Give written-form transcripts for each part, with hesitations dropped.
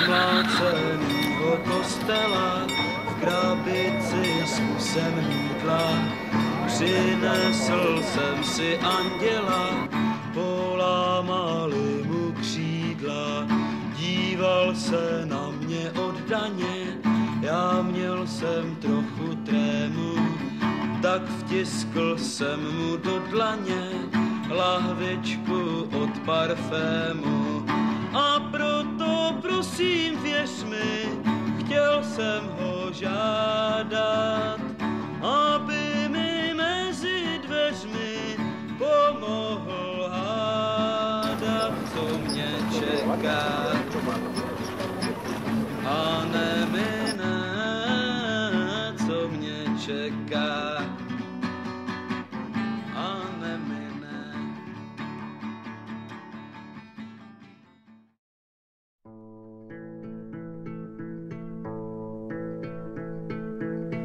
rozmlácenýho kostela, v krabici s kusem mýdla. Přinesl jsem si anděla, polámali mu křídla. Díval se na mě oddaně, já měl jsem trochu trému, tak vtiskl jsem mu do dlaně lahvičku od parfému. A proto prosím věř mi, chtěl jsem ho žádat, aby mi mezi dveřmi pomohl hádat, co mě čeká. A nemine, co mě čeká. A nemine.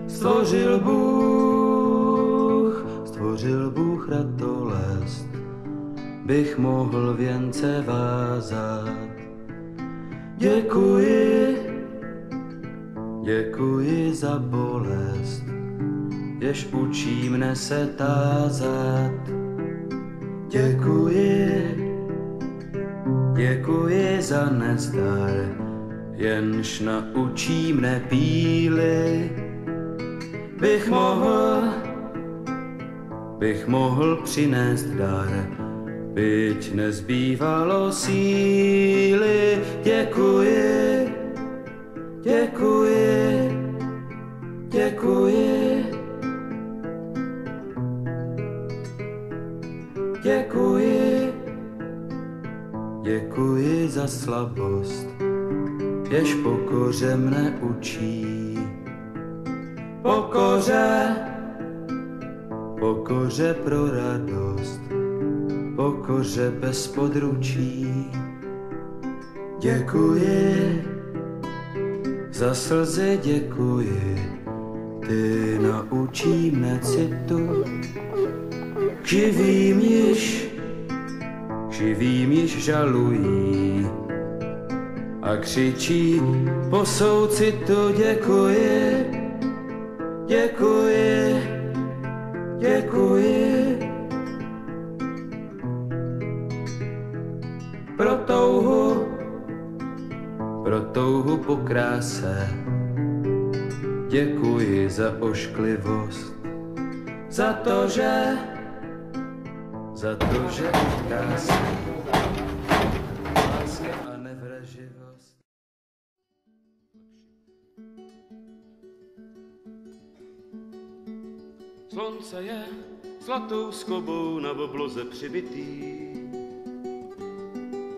Stvořil Bůh ratolest, bych mohl věnce vázat. Děkuji za bolest, jež učí mne se tázat. Děkuji za nezdar, jenž naučí mne píly. Bych mohl přinést dar, byť nezbývalo síly. Děkuji za slabost, jež pokoře mne učí. Pokoře pro radost, pokoře bez područí. Děkuji za slzy, děkuji, ty naučí mne citu. Živým již žalují a křičí po soucitu. Děkuji pro touhu po kráse. Děkuji za ošklivost, za to, že krása, láska a nevraživost. Slunce je zlatou skobou na obloze přibitý,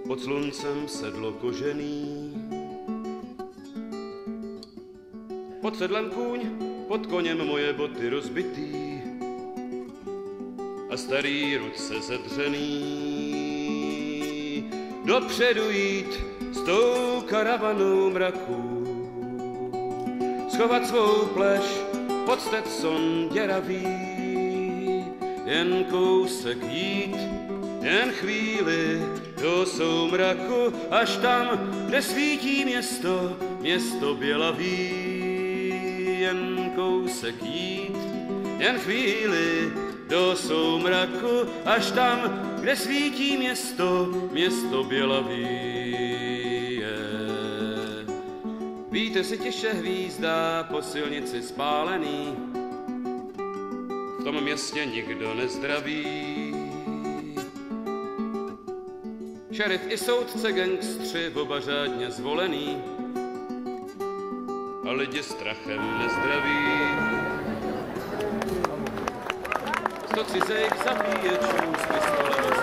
pod sluncem sedlo kožený, pod sedlem kůň, pod koněm moje boty rozbitý a starý ruce sedřený. Dopředu jít s tou karavanou mraků, schovat svou pleš pod Stetson děravý, jen kousek jít, jen chvíli do soumraku, až tam, kde svítí město bělavý. Jen kousek jít, jen chvíli do soumraku, až tam, kde svítí město bělavý. Víte si tiše hvízdá po silnici spálený, v tom městě nikdo nezdraví. Šerif i soudce, gangstři, oba řádně zvolený, a lidi strachem nezdraví. 130 zabíječů s pistolem